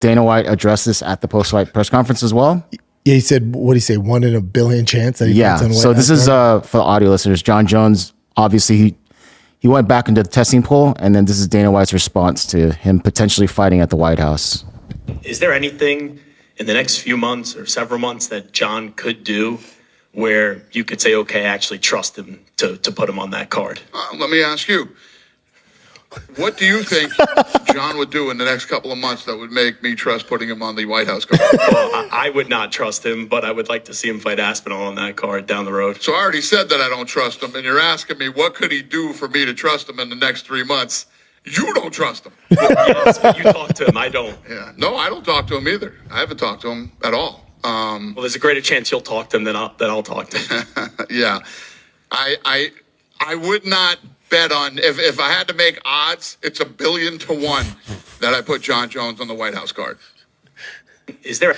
Dana White addressed this at the post-fight press conference as well. Yeah, he said, what did he say? 1 in a billion chance that he fights on White. So this is for the audio listeners. John Jones, obviously, he went back into the testing pool, and then this is Dana White's response to him potentially fighting at the White House. Is there anything in the next few months or several months that John could do where you could say, okay, I actually trust him to put him on that card? Let me ask you, what do you think John would do in the next couple of months that would make me trust putting him on the White House card? Well, I would not trust him, but I would like to see him fight Aspinall on that card down the road. So I already said that I don't trust him, and you're asking me what could he do for me to trust him in the next 3 months. You don't trust him. Yes, but you talk to him. I don't. Yeah. No, I don't talk to him either. I haven't talked to him at all. Well, there's a greater chance you'll talk to him than I'll talk to him. Yeah. I would not bet on, if I had to make odds, it's 1 billion to 1 that I put John Jones on the White House card. Is there...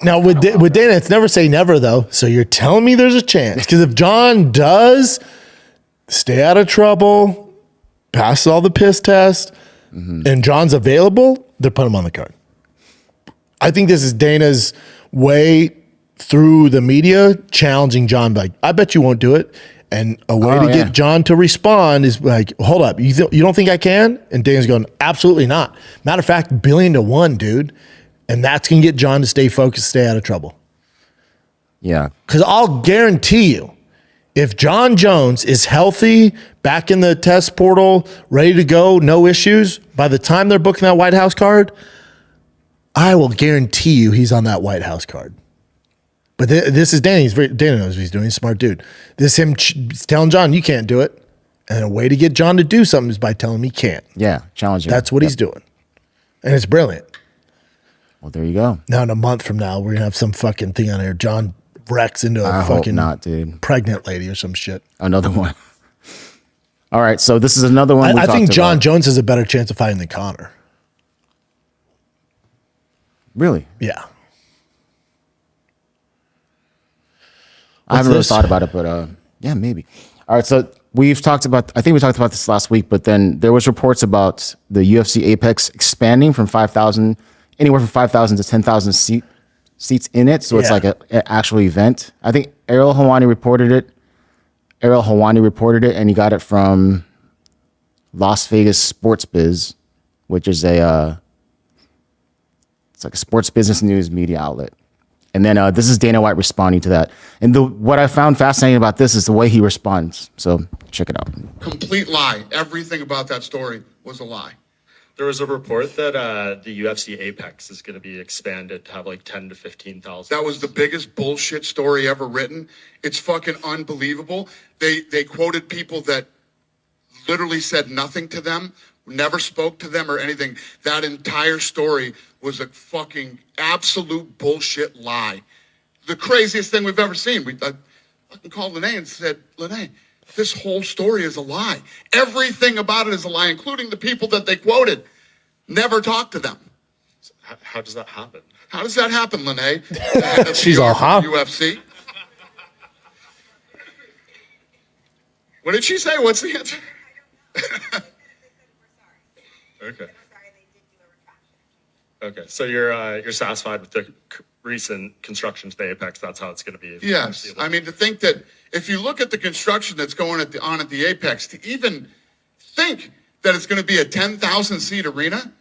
Now, with Dana, it's never say never, though. So you're telling me there's a chance. Because if John does stay out of trouble, passes all the piss test, and John's available, they're putting him on the card. I think this is Dana's way through the media challenging John. Like, I bet you won't do it. And a way to get John to respond is like, hold up, you don't think I can? And Dana's going, absolutely not. Matter of fact, 1 billion to 1, dude. And that's going to get John to stay focused, stay out of trouble. Yeah. Because I'll guarantee you, if John Jones is healthy, back in the test portal, ready to go, no issues, by the time they're booking that White House card, I will guarantee you he's on that White House card. But this is Dana. Dana knows what he's doing. He's a smart dude. This is him telling John, you can't do it. And a way to get John to do something is by telling him he can't. Yeah, challenging. That's what he's doing. And it's brilliant. Well, there you go. Now, in a month from now, we're going to have some fucking thing on here. John wrecks into a fucking not, dude. Pregnant lady or some shit. Another one. All right, so this is another one. I think John Jones has a better chance of fighting than Conor. Really? Yeah. I haven't really thought about it, but yeah, maybe. All right, so I think we talked about this last week, but then there was reports about the UFC Apex expanding from 5,000, anywhere from 5,000 to 10,000 seats in it. So it's like an actual event. I think Ariel Helwani reported it, and he got it from Las Vegas Sports Biz, which is it's like a sports business news media outlet. And then this is Dana White responding to that. And what I found fascinating about this is the way he responds. So check it out. Complete lie. Everything about that story was a lie. There was a report that the UFC Apex is going to be expanded to have like 10 to 15,000. That was the biggest bullshit story ever written. It's fucking unbelievable. They quoted people that literally said nothing to them, never spoke to them or anything. That entire story was a fucking absolute bullshit lie. The craziest thing we've ever seen. I fucking called Lene and said, Lene, this whole story is a lie. Everything about it is a lie, including the people that they quoted. Never talked to them. How does that happen? How does that happen, Lene? She's all, huh? UFC. What did she say? What's the answer? Okay. Okay, so you're satisfied with the recent construction to the Apex? That's how it's going to be. Yes, I mean to think that if you look at the construction that's going on at the Apex, to even think that it's going to be a 10,000 seat arena,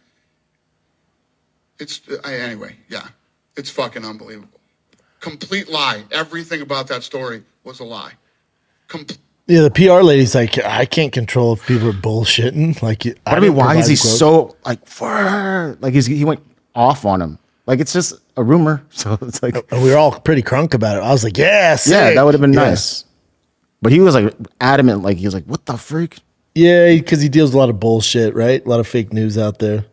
anyway. Yeah, it's fucking unbelievable. Complete lie. Everything about that story was a lie. Yeah, the PR lady's like, I can't control if people are bullshitting. Like, I mean, why is he so like he went off on him? Like, it's just a rumor. So it's like we were all pretty crunk about it. I was like, yeah, that would have been nice. But he was like adamant. Like, he was like, what the freak? Yeah, because he deals with a lot of bullshit, right? A lot of fake news out there.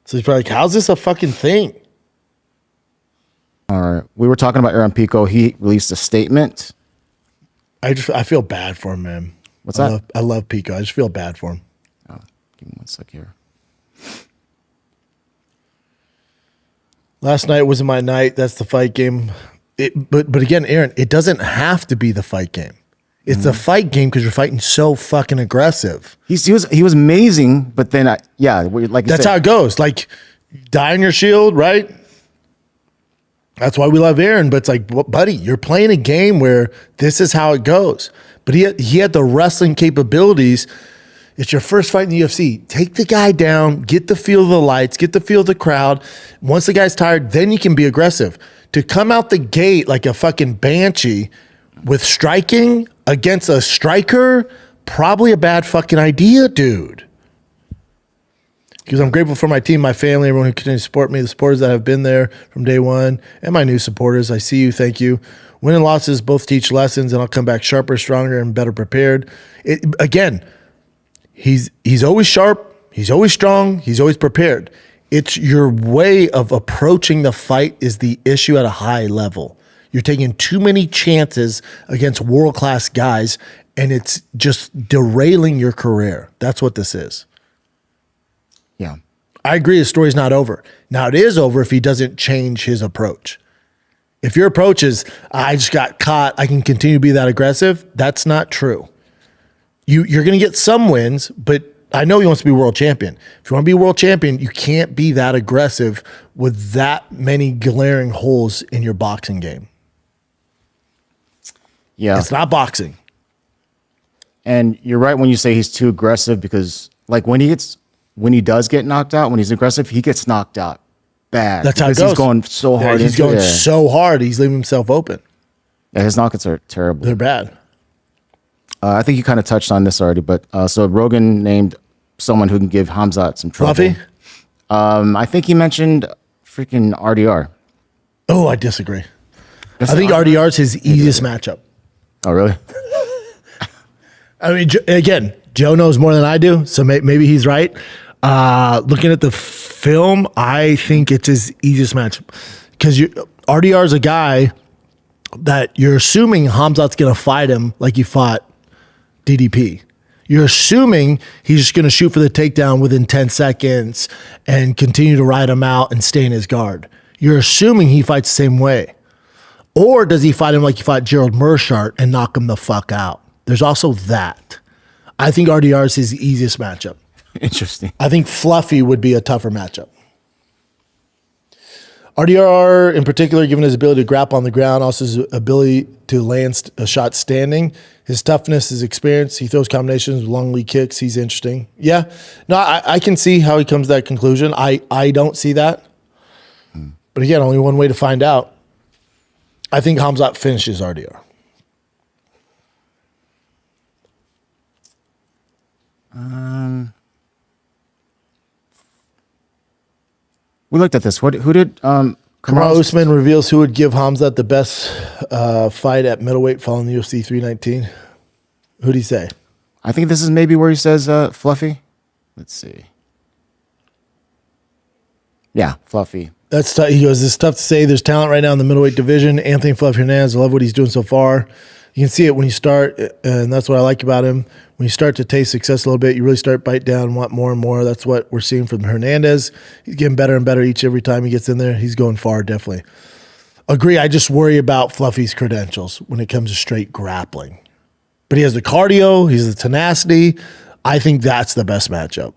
So he's probably like, how's this a fucking thing? All right, we were talking about Aaron Pico. He released a statement. I feel bad for him, man. What's that? I love Pico. I just feel bad for him. Oh, give me 1 sec here. Last night wasn't my night. That's the fight game. But again, Aaron, it doesn't have to be the fight game. It's a fight game because you're fighting so fucking aggressive. He was amazing, but then like that's how it goes. Like Die on your shield, right? That's why we love Aaron. But it's like, buddy, you're playing a game where this is how it goes. But he had the wrestling capabilities. It's your first fight in the UFC. Take the guy down, get the feel of the lights, get the feel of the crowd. Once the guy's tired, then you can be aggressive. To come out the gate like a fucking banshee with striking against a striker, probably a bad fucking idea, dude. Because I'm grateful for my team, my family, everyone who continues to support me, the supporters that have been there from day one, and my new supporters. I see you. Thank you. Win and losses both teach lessons, and I'll come back sharper, stronger, and better prepared. Again, he's always sharp. He's always strong. He's always prepared. It's your way of approaching the fight is the issue at a high level. You're taking too many chances against world-class guys, and it's just derailing your career. That's what this is. Yeah. I agree his story's not over. Now, it is over if he doesn't change his approach. If your approach is, I just got caught, I can continue to be that aggressive, that's not true. You're going to get some wins, but I know he wants to be world champion. If you want to be world champion, you can't be that aggressive with that many glaring holes in your boxing game. Yeah. It's not boxing. And you're right when you say he's too aggressive because, like, when he does get knocked out, when he's aggressive, he gets knocked out bad. That's how it goes. He's going so hard. He's going so hard. He's leaving himself open. Yeah, his knockouts are terrible. They're bad. I think you kind of touched on this already, but so Rogan named someone who can give Hamzat some trouble. Fluffy? I think he mentioned freaking RDR. Oh, I disagree. I think RDR is his easiest matchup. Oh, really? I mean, again, Joe knows more than I do, so maybe he's right. Looking at the film, I think it's his easiest matchup because RDR is a guy that you're assuming Hamzat's going to fight him like he fought DDP. You're assuming he's just going to shoot for the takedown within 10 seconds and continue to ride him out and stay in his guard. You're assuming he fights the same way. Or does he fight him like he fought Gerald Meerschaert and knock him the fuck out? There's also that. I think RDR is his easiest matchup. Interesting. I think Fluffy would be a tougher matchup. RDR, in particular, given his ability to grapple on the ground, also his ability to land a shot standing, his toughness, his experience, he throws combinations with long lead kicks. He's interesting. Yeah. No, I can see how he comes to that conclusion. I don't see that. But again, only one way to find out. I think Hamzat finishes RDR. We looked at this. Who did Kamaru Usman reveals who would give Hamzat the best fight at middleweight following the UFC 319. Who'd he say? I think this is maybe where he says Fluffy. Let's see. Yeah, Fluffy. That's tough. He goes, it's tough to say. There's talent right now in the middleweight division. Anthony Fluffy Hernandez, I love what he's doing so far. You can see it when you start, and that's what I like about him. When you start to taste success a little bit, you really start bite down, want more and more. That's what we're seeing from Hernandez. He's getting better and better every time he gets in there. He's going far, definitely. Agree. I just worry about Fluffy's credentials when it comes to straight grappling. But he has the cardio. He has the tenacity. I think that's the best matchup.